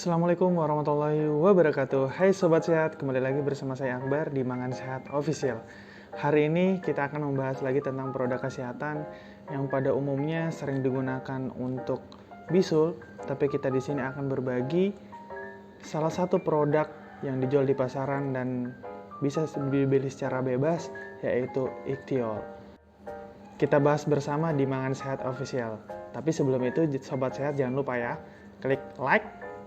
Assalamualaikum warahmatullahi wabarakatuh. Hai Sobat Sehat, kembali lagi bersama saya Akbar di Mangan Sehat Official. Hari ini kita akan membahas lagi tentang produk kesehatan yang pada umumnya sering digunakan untuk bisul, tapi kita di sini akan berbagi salah satu produk yang dijual di pasaran dan bisa dibeli secara bebas, yaitu Ikhtiol. Kita bahas bersama di Mangan Sehat Official. Tapi sebelum itu, Sobat Sehat jangan lupa ya, klik like,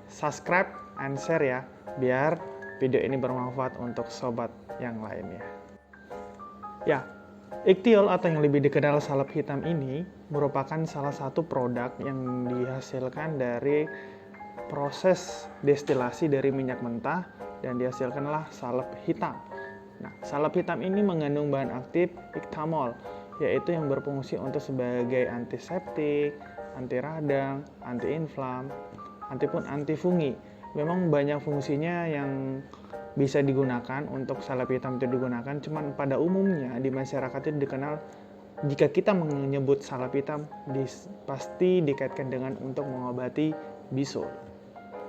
subscribe, and share ya, biar video ini bermanfaat untuk sobat yang lainnya. Ya, Ikhtiol atau yang lebih dikenal salep hitam ini merupakan salah satu produk yang dihasilkan dari proses destilasi dari minyak mentah dan dihasilkanlah salep hitam. Nah, salep hitam ini mengandung bahan aktif iktamol, yaitu yang berfungsi untuk sebagai antiseptik, anti radang, anti inflam, anti fungi. Memang banyak fungsinya yang bisa digunakan untuk salep hitam itu digunakan, cuman pada umumnya di masyarakat itu dikenal, jika kita menyebut salep hitam pasti dikaitkan dengan untuk mengobati bisul.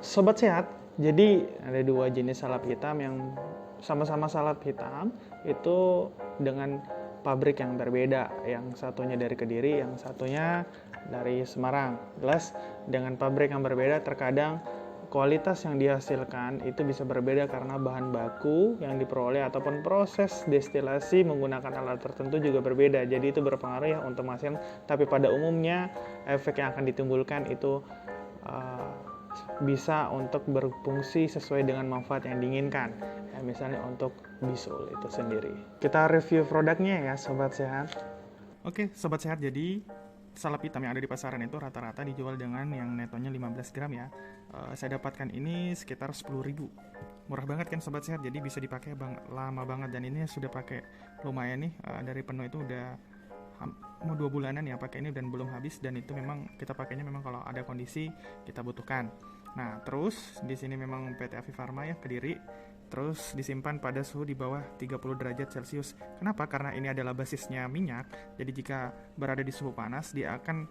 Sobat Sehat, jadi ada dua jenis salep hitam yang sama-sama salep hitam itu dengan pabrik yang berbeda. Yang satunya dari Kediri, yang satunya dari Semarang. Jelas dengan pabrik yang berbeda terkadang kualitas yang dihasilkan itu bisa berbeda karena bahan baku yang diperoleh ataupun proses destilasi menggunakan alat tertentu juga berbeda. Jadi itu berpengaruh ya untuk menghasilkan, tapi pada umumnya efek yang akan ditimbulkan itu bisa untuk berfungsi sesuai dengan manfaat yang diinginkan. Ya, misalnya untuk bisul itu sendiri. Kita review produknya ya Sobat Sehat. Oke, Sobat Sehat, jadi salep hitam yang ada di pasaran itu rata-rata dijual dengan yang netonya 15 gram ya. Saya dapatkan ini sekitar 10.000. Murah banget kan Sobat Sehat, jadi bisa dipakai lama banget. Dan ini sudah pakai lumayan nih, dari penuh itu udah mau 2 bulanan ya pakai ini dan belum habis. Dan itu memang kita pakainya memang kalau ada kondisi kita butuhkan. Nah, terus di sini memang PT Avi Farma ya, Kediri. Terus disimpan pada suhu di bawah 30 derajat Celcius. Kenapa? Karena ini adalah basisnya minyak. Jadi jika berada di suhu panas, dia akan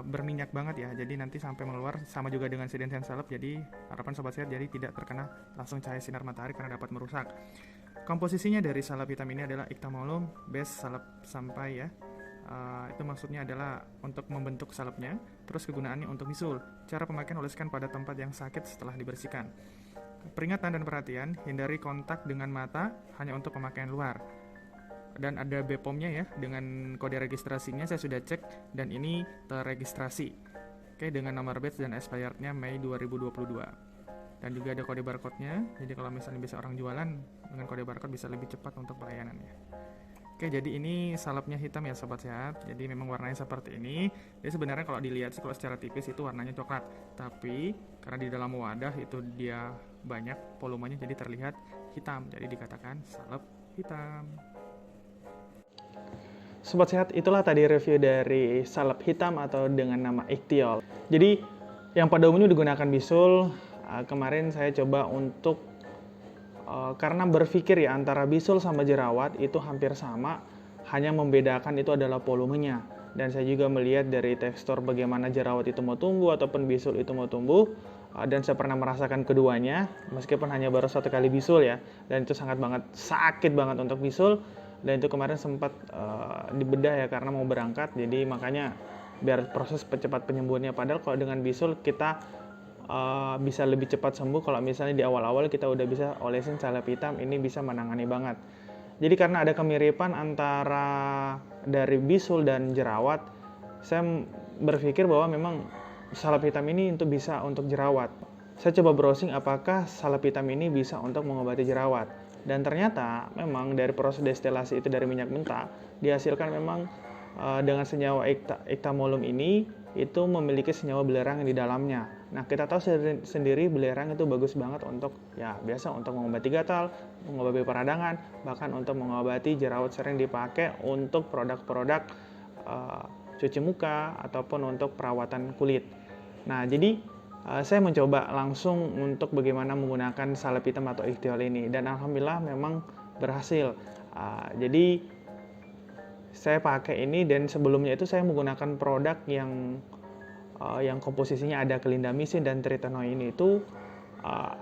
berminyak banget ya. Jadi nanti sampai meluar, sama juga dengan Sidensen salep. Jadi harapan Sobat Sehat jadi tidak terkena langsung cahaya sinar matahari karena dapat merusak. Komposisinya dari salep hitam ini adalah iktamolum, base salep sampai ya. Itu maksudnya adalah untuk membentuk salepnya. Terus kegunaannya untuk bisul. Cara pemakaian, oleskan pada tempat yang sakit setelah dibersihkan. Peringatan dan perhatian, hindari kontak dengan mata hanya untuk pemakaian luar. Dan ada BPOM-nya ya, dengan kode registrasinya saya sudah cek dan ini terregistrasi. Oke, dengan nomor batch dan expirednya Mei 2022. Dan juga ada kode barcode-nya, jadi kalau misalnya bisa orang jualan dengan kode barcode bisa lebih cepat untuk pelayanannya. Oke, jadi ini salepnya hitam ya Sobat Sehat. Jadi memang warnanya seperti ini. Jadi sebenarnya kalau dilihat kalau secara tipis itu warnanya coklat. Tapi karena di dalam wadah itu dia banyak volumenya jadi terlihat hitam. Jadi dikatakan salep hitam. Sobat Sehat, itulah tadi review dari salep hitam atau dengan nama Ikhtiol. Jadi yang pada umumnya digunakan bisul, kemarin saya coba untuk karena berpikir ya antara bisul sama jerawat itu hampir sama, hanya membedakan itu adalah volumenya. Dan saya juga melihat dari tekstur bagaimana jerawat itu mau tumbuh ataupun bisul itu mau tumbuh. Dan saya pernah merasakan keduanya, meskipun hanya baru 1 kali bisul ya. Dan itu sakit banget untuk bisul. Dan itu kemarin sempat dibedah ya karena mau berangkat. Jadi makanya biar proses percepat penyembuhannya. Padahal kalau dengan bisul kita bisa lebih cepat sembuh kalau misalnya di awal-awal kita udah bisa olesin salep hitam, ini bisa menangani banget. Jadi karena ada kemiripan antara dari bisul dan jerawat, saya berpikir bahwa memang salep hitam ini bisa untuk jerawat. Saya coba browsing apakah salep hitam ini bisa untuk mengobati jerawat. Dan ternyata memang dari proses destilasi itu dari minyak mentah dihasilkan memang dengan senyawa iktamolum ini itu memiliki senyawa belerang di dalamnya. Nah, kita tahu sendiri belerang itu bagus banget untuk ya biasa untuk mengobati gatal, mengobati peradangan, bahkan untuk mengobati jerawat sering dipakai untuk produk-produk cuci muka ataupun untuk perawatan kulit. Nah, jadi saya mencoba langsung untuk bagaimana menggunakan salep hitam atau Ikhtiol ini dan alhamdulillah memang berhasil. Jadi saya pakai ini dan sebelumnya itu saya menggunakan produk yang yang komposisinya ada clindamycin dan tretinoin itu,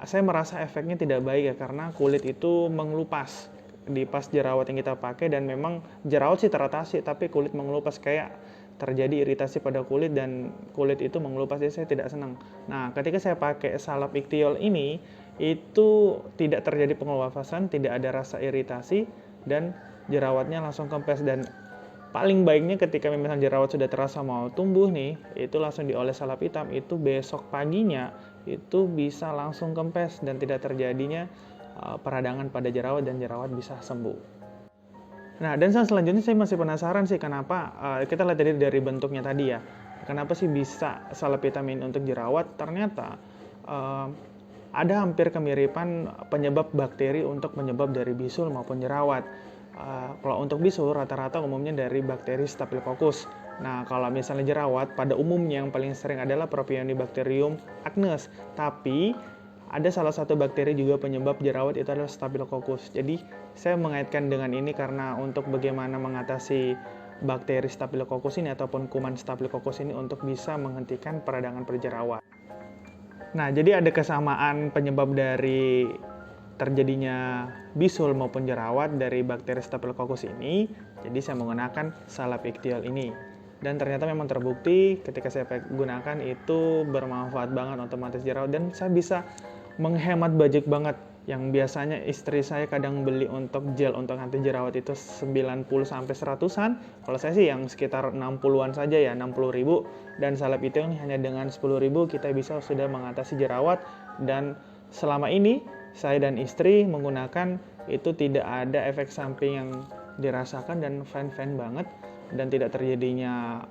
saya merasa efeknya tidak baik ya, karena kulit itu mengelupas di pas jerawat yang kita pakai, dan memang jerawat sih teratasi tapi kulit mengelupas, kayak terjadi iritasi pada kulit dan kulit itu mengelupas, jadi saya tidak senang. Nah, ketika saya pakai salep Ikhtiol ini, itu tidak terjadi pengelupasan, tidak ada rasa iritasi, dan jerawatnya langsung kempes. Dan paling baiknya ketika memang jerawat sudah terasa mau tumbuh nih, itu langsung dioles salep hitam, itu besok paginya itu bisa langsung kempes dan tidak terjadinya peradangan pada jerawat, dan jerawat bisa sembuh. Nah, dan selanjutnya saya masih penasaran sih kenapa, kita lihat dari bentuknya tadi ya, kenapa sih bisa salep hitam ini untuk jerawat. Ternyata ada hampir kemiripan penyebab bakteri untuk penyebab dari bisul maupun jerawat. Kalau untuk bisul rata-rata umumnya dari bakteri Staphylococcus. Nah, kalau misalnya jerawat pada umumnya yang paling sering adalah Propionibacterium acnes, tapi ada salah satu bakteri juga penyebab jerawat, itu adalah Staphylococcus. Jadi saya mengaitkan dengan ini karena untuk bagaimana mengatasi bakteri Staphylococcus ini ataupun kuman Staphylococcus ini untuk bisa menghentikan peradangan berjerawat. Nah, jadi ada kesamaan penyebab dari terjadinya bisul maupun jerawat dari bakteri Staphylococcus ini. Jadi saya menggunakan salep Ikhtiol ini. Dan ternyata memang terbukti ketika saya gunakan itu bermanfaat banget untuk mengatasi jerawat, dan saya bisa menghemat budget banget. Yang biasanya istri saya kadang beli untuk gel untuk anti jerawat itu 90 sampai 100-an. Kalau saya sih yang sekitar 60-an saja ya, 60.000. Dan salep itu hanya dengan 10.000 kita bisa sudah mengatasi jerawat. Dan selama ini saya dan istri menggunakan itu tidak ada efek samping yang dirasakan dan fine-fine banget, dan tidak terjadinya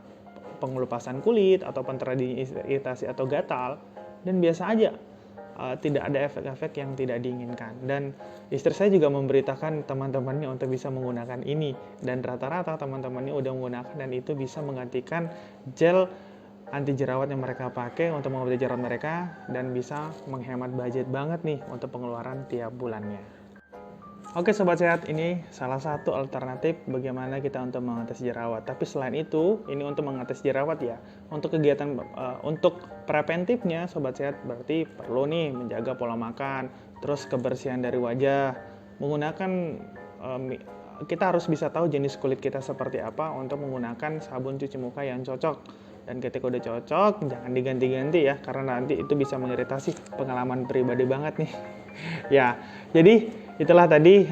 pengelupasan kulit ataupun terjadinya iritasi atau gatal, dan biasa aja. Tidak ada efek-efek yang tidak diinginkan. Dan istri saya juga memberitakan teman-temannya untuk bisa menggunakan ini, dan rata-rata teman-temannya udah menggunakan, dan itu bisa menggantikan gel anti jerawat yang mereka pakai untuk mengobati jerawat mereka, dan bisa menghemat budget banget nih untuk pengeluaran tiap bulannya. Oke Sobat Sehat, ini salah satu alternatif bagaimana kita untuk mengatasi jerawat. Tapi selain itu, ini untuk mengatasi jerawat ya. Untuk kegiatan, untuk preventifnya Sobat Sehat berarti perlu nih menjaga pola makan, terus kebersihan dari wajah. Menggunakan, kita harus bisa tahu jenis kulit kita seperti apa untuk menggunakan sabun cuci muka yang cocok. Dan ketika udah cocok, jangan diganti-ganti ya, karena nanti itu bisa mengiritasi. Pengalaman pribadi banget nih. Ya, jadi itulah tadi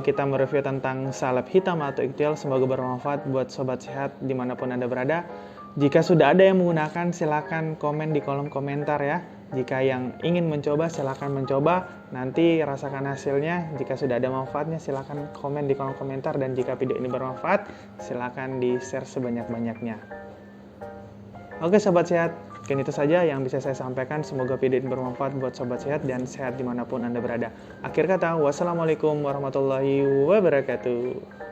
kita mereview tentang salep hitam atau Ikhtiol. Semoga bermanfaat buat Sobat Sehat dimanapun Anda berada. Jika sudah ada yang menggunakan, silakan komen di kolom komentar ya. Jika yang ingin mencoba, silakan mencoba. Nanti rasakan hasilnya. Jika sudah ada manfaatnya, silakan komen di kolom komentar. Dan jika video ini bermanfaat, silakan di-share sebanyak-banyaknya. Oke Sobat Sehat, mungkin itu saja yang bisa saya sampaikan. Semoga video ini bermanfaat buat Sobat Sehat dan sehat dimanapun Anda berada. Akhir kata, wassalamualaikum warahmatullahi wabarakatuh.